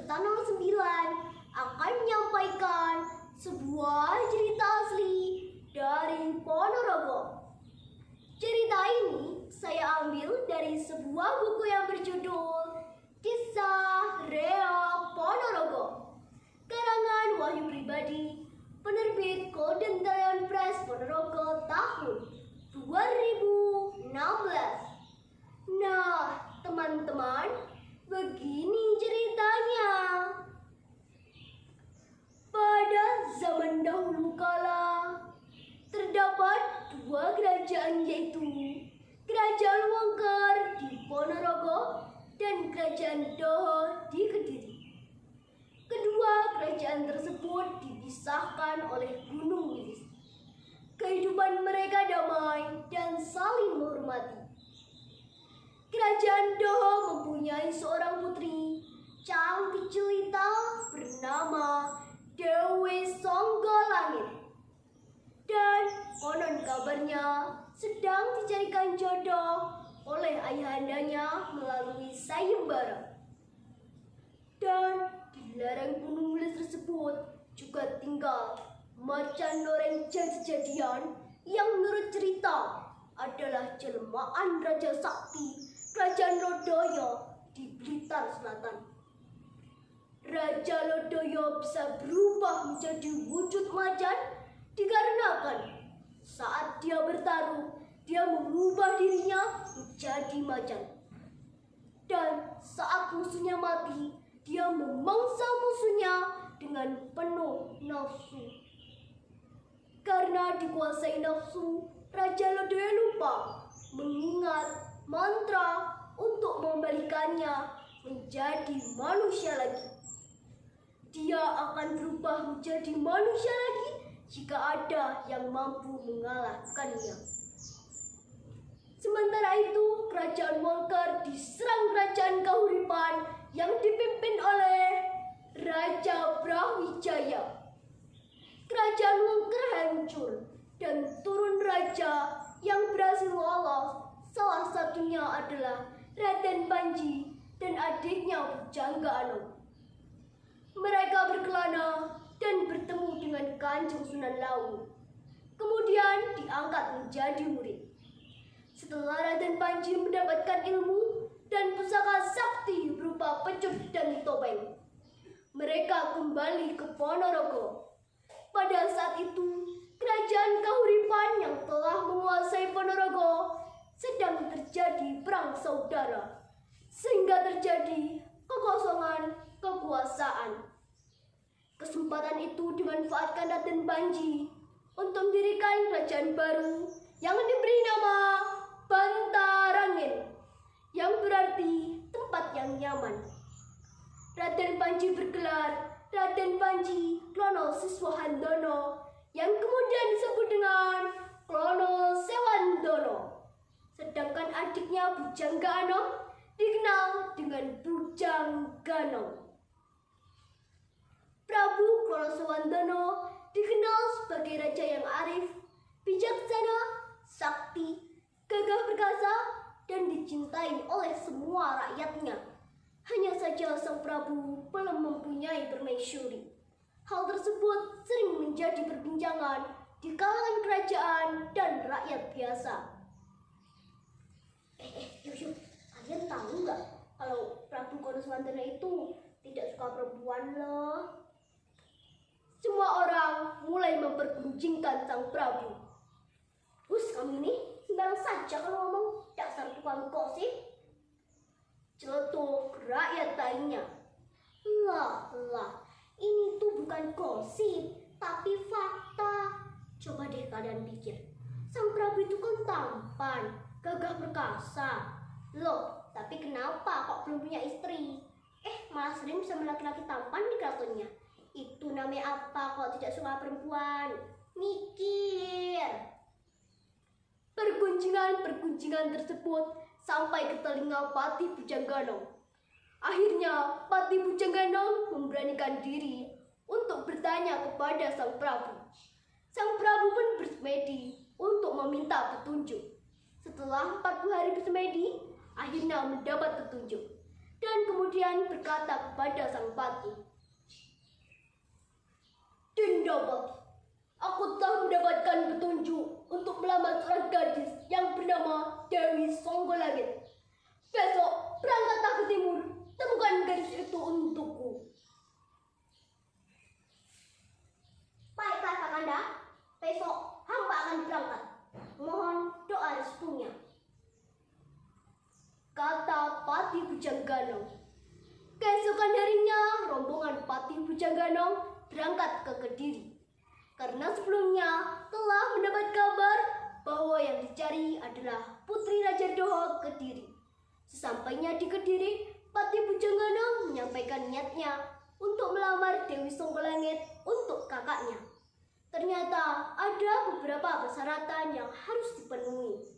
peserta nomor 9 akan menyampaikan sebuah cerita asli dari Ponorogo. Cerita ini saya ambil dari sebuah buku yang berjudul Kisah Reok Ponorogo, karangan Wahyu Pribadi, penerbit Golden Lion Press Ponorogo tahun 2016. Nah, teman-teman, begini ceritanya. Pada zaman dahulu kala, terdapat dua kerajaan, yaitu Kerajaan Wongker di Ponorogo dan Kerajaan Doho di Kediri. Kedua kerajaan tersebut dipisahkan oleh Gunung Wilis. Kehidupan mereka damai dan saling menghormati. Kerajaan Doho mempunyai seorang putri cantik jelita bernama Dewi Songgolangit. Dan konon kabarnya sedang dicarikan jodoh oleh ayahandanya melalui sayembara. Dan di lereng Gunung Wilis tersebut juga tinggal macan loreng jadi-jadian yang menurut cerita adalah jelmaan Raja Sakti Kerajaan Lodaya di Blitar Selatan. Raja Lodaya bisa berubah menjadi wujud macan dikarenakan saat dia bertarung, dia mengubah dirinya menjadi macan. Dan saat musuhnya mati, dia memangsa musuhnya dengan penuh nafsu. Karena dikuasai nafsu, Raja Lodaya lupa mengingat mantra untuk mengembalikannya menjadi manusia lagi. Dia akan berubah menjadi manusia lagi jika ada yang mampu mengalahkannya. Sementara itu, Kerajaan Wongker diserang Kerajaan Kahuripan yang dipimpin oleh Raja Brawijaya. Kerajaan Wongker hancur dan turun raja yang berhasil lolos. Salah satunya adalah Raden Panji dan adiknya Pujangga Anom. Mereka berkelana dan bertemu dengan Kanjeng Sunan Lawu. Kemudian diangkat menjadi murid. Setelah Raden Panji mendapatkan ilmu dan pusaka sakti berupa pecut dan topeng, mereka kembali ke Ponorogo. Pada saat itu, Kerajaan Kahuripan yang telah menguasai Ponorogo sedang terjadi perang saudara, sehingga terjadi kekosongan kekuasaan. Kesempatan itu dimanfaatkan Raden Panji untuk mendirikan kerajaan baru yang diberi nama Bantarangin, yang berarti tempat yang nyaman. Raden Panji bergelar Raden Panji Klono Siswahandono, yang kemudian disebut dengan Klono Sewandono. Sedangkan adiknya Pujangga Anom dikenal dengan Pujangganom. Prabu Klono Sewandono dikenal sebagai raja yang arif, bijaksana, sakti, gagah perkasa, dan dicintai oleh semua rakyatnya. Hanya saja sang Prabu belum mempunyai permaisuri. Hal tersebut sering menjadi perbincangan di kalangan kerajaan dan rakyat biasa. Yuk, kalian tahu nggak kalau Prabu Klono Sewandono itu tidak suka perempuan loh? Semua orang mulai mempergunjingkan sang Prabu. Hus, kamu ini sembarang saja kalau ngomong, dasar tukang gosip. Celetuk rakyat lainnya. Lah, ini tuh bukan gosip, tapi fakta. Coba deh kalian pikir, sang Prabu itu kan tampan, gagah perkasa. Loh, tapi kenapa kok belum punya istri? Malah sering sama laki-laki tampan di keratonnya. Itu namanya apa kalau tidak suka perempuan? Mikir. Pergunjingan tersebut sampai ke telinga Pati Pujangganom. Akhirnya Pati Pujangganom memberanikan diri untuk bertanya kepada sang Prabu. Sang Prabu pun bersemedi untuk meminta petunjuk. Setelah 40 hari bersemedi, akhirnya mendapat petunjuk. dan kemudian berkata kepada sang pati, "Dinda Pati, aku telah mendapatkan petunjuk untuk melamar seorang gadis yang bernama Dewi Songgolangit. Besok berangkatlah ke timur, temukan gadis itu untukku." "Baiklah Kakanda, besok hamba akan berangkat. Mohon doa restunya," kata Pati Bujangganong. Keesokan harinya, rombongan Pati Bujangganong berangkat ke Kediri, karena sebelumnya telah mendapat kabar bahwa yang dicari adalah Putri Raja Doho Kediri. Sesampainya di Kediri, Pati Bujangganong menyampaikan niatnya untuk melamar Dewi Songgolangit untuk kakaknya. Ternyata ada beberapa persyaratan yang harus dipenuhi.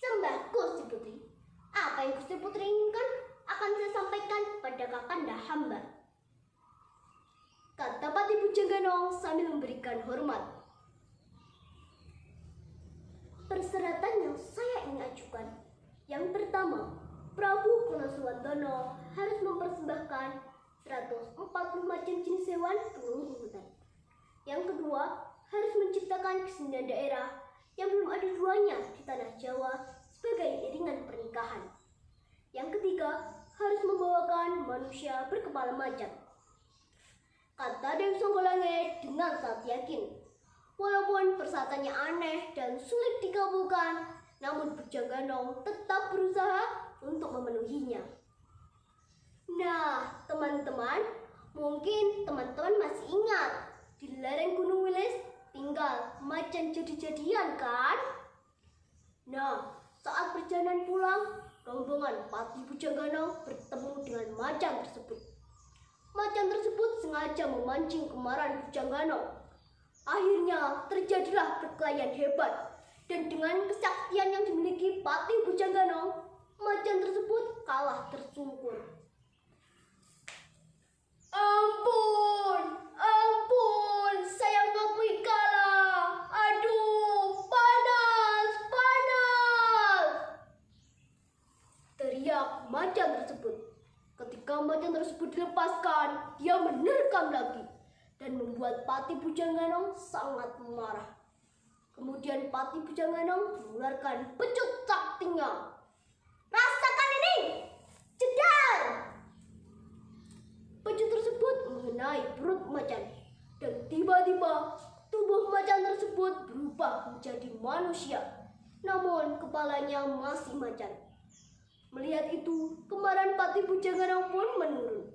"Sembah Gusti Putri, apa yang Gusti Putri inginkan akan saya sampaikan kepada kakanda hamba," kata Pati Bujangganong sambil memberikan hormat. "Persyaratan yang saya ingin ajukan, yang pertama, Prabu Wonosowandono harus mempersembahkan 140 macam jenis hewan penghuni hutan. Yang kedua, harus menciptakan kesenian daerah yang belum ada duanya di tanah Jawa sebagai iringan pernikahan. Yang ketiga, harus membawakan manusia berkepala macan," kata Dewi Songgolangit dengan sangat yakin. Walaupun persyaratannya aneh dan sulit dikabulkan, namun Bujangganong tetap berusaha untuk memenuhinya. Nah, teman-teman, mungkin teman-teman masih ingat di lereng Gunung Wilis tinggal macan jadi-jadian kan? Nah, saat perjalanan pulang, rombongan Pati Bujangganong bertemu dengan macan tersebut. Macan tersebut sengaja memancing kemarahan Bujangganong. Akhirnya terjadilah perkelahian hebat, dan dengan kesaktian yang dimiliki Pati Bujangganong, macan tersebut kalah tersungkur. Ampun, saya mengakui kalah. Aduh, panas, teriak macan tersebut. Ketika macan tersebut dilepaskan, dia menerkam lagi dan membuat Pati Bujangganong sangat marah. Kemudian Pati Bujangganong mengeluarkan pecut saktinya. "Rasakan ini, jedar!" Pecut tersebut mengenai perut macan, dan tiba-tiba tubuh macan tersebut berubah menjadi manusia, namun kepalanya masih macan. Melihat itu, kemarahan Pati Bujangganong pun menurun.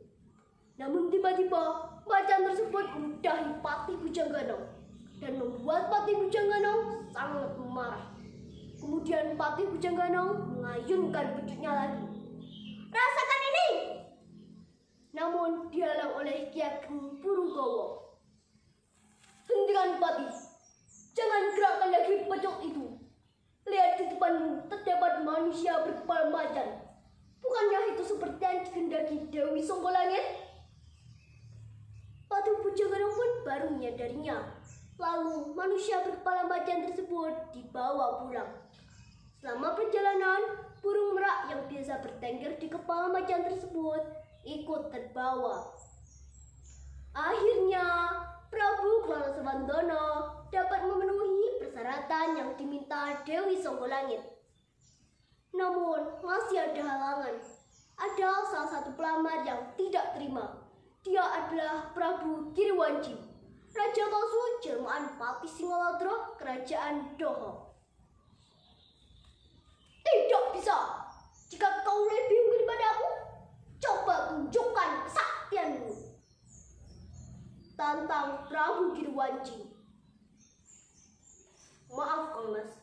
Namun tiba-tiba macan tersebut meludahi Pati Bujangganong dan membuat Pati Bujangganong sangat marah. Kemudian Pati Bujangganong mengayunkan pecutnya lagi. "Rasakan ini!" Namun dihalang oleh Ki Ageng Purugowo. "Hentikan Pati, jangan gerakkan lagi pecut itu. Lihat di depanmu terdapat manusia berkepala macan. Bukankah itu seperti yang dikehendaki Dewi Songgolangit?" Pati Bujangganong pun baru menyadarinya. Lalu manusia berkepala macan tersebut dibawa pulang. Selama perjalanan, burung merak yang biasa bertengger di kepala macan tersebut ikut terbawa. Akhirnya, Prabu Wonosowandono dapat memenuhi persyaratan yang diminta Dewi Songgolangit. Namun, masih ada halangan. Ada salah satu pelamar yang tidak terima. Dia adalah Prabu Giriwanci, Raja Palsu jelmaan Pati Singoladro Kerajaan Doho. "Tidak bisa. Jika kau lebih unggul daripada aku, coba tunjukkan kesaktianmu," tantang Prabu Giriwanci. "Maaf Kang Mas,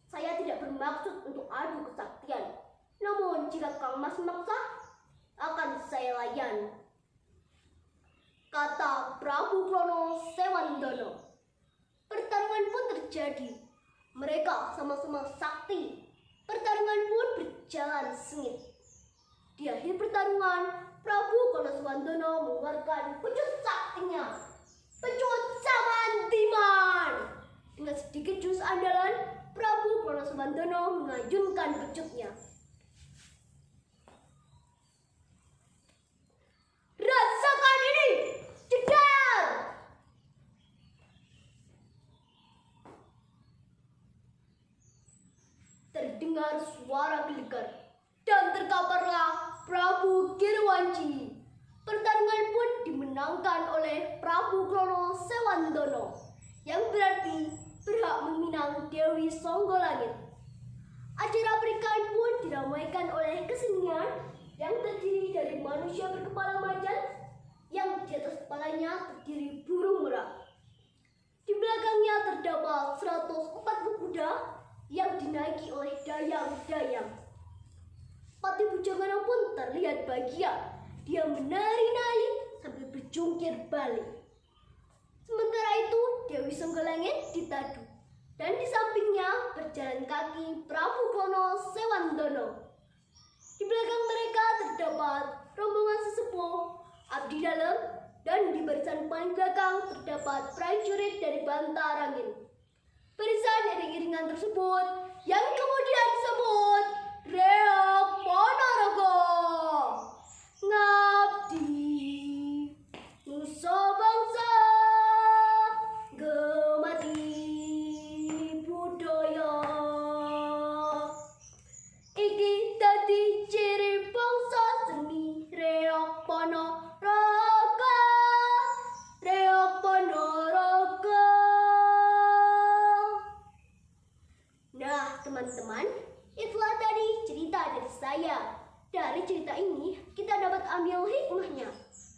saya tidak bermaksud untuk adu kesaktian. Namun jika Kang Mas memaksa, akan saya layan," kata Prabu Wonosowandono. Pertarungan pun terjadi. Mereka sama-sama sakti. Pertarungan pun berjalan sengit. Di akhir pertarungan, Prabu Wonosowandono mengeluarkan pecut saktinya, pecut Samantiman. Dengan sedikit jurus andalan, Prabu Wonosowandono mengayunkan pecutnya. dimenangkan oleh Prabu Krono Sewandono, yang berarti berhak meminang Dewi Songgolangit. Acara pernikahan pun diramaikan oleh kesenian yang terdiri dari manusia berkepala macan yang di atas kepalanya terdiri burung merak. Di belakangnya terdapat 140 kuda yang dinaiki oleh dayang-dayang. Pati Bujanggana pun terlihat bahagia. Dia menari-nari sambil berjungkir balik. Sementara itu Dewi Songgolangit ditadu, dan di sampingnya berjalan kaki Prabu Krono Sewandono. Di belakang mereka terdapat rombongan sesepuh abdi dalam, dan di barisan paling belakang terdapat prajurit dari Bantarangin. Barisan iring-iringan tersebut yang kemudian disebut Reok Ponorogo. Ngabdi Nusa Bangsa, gemati budaya. Iki dadi ciri bangsa seni Reok Ponorogo. Reok Ponorogo. Nah, teman-teman, itulah tadi cerita dari saya. Dari cerita ini, kita dapat ambil hikmahnya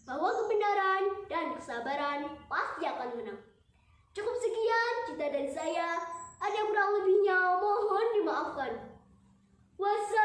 bahwa kebenaran dan kesabaran pasti akan menang. Cukup sekian cerita dari saya. Ada kurang lebihnya, mohon dimaafkan. Wassalamualaikum.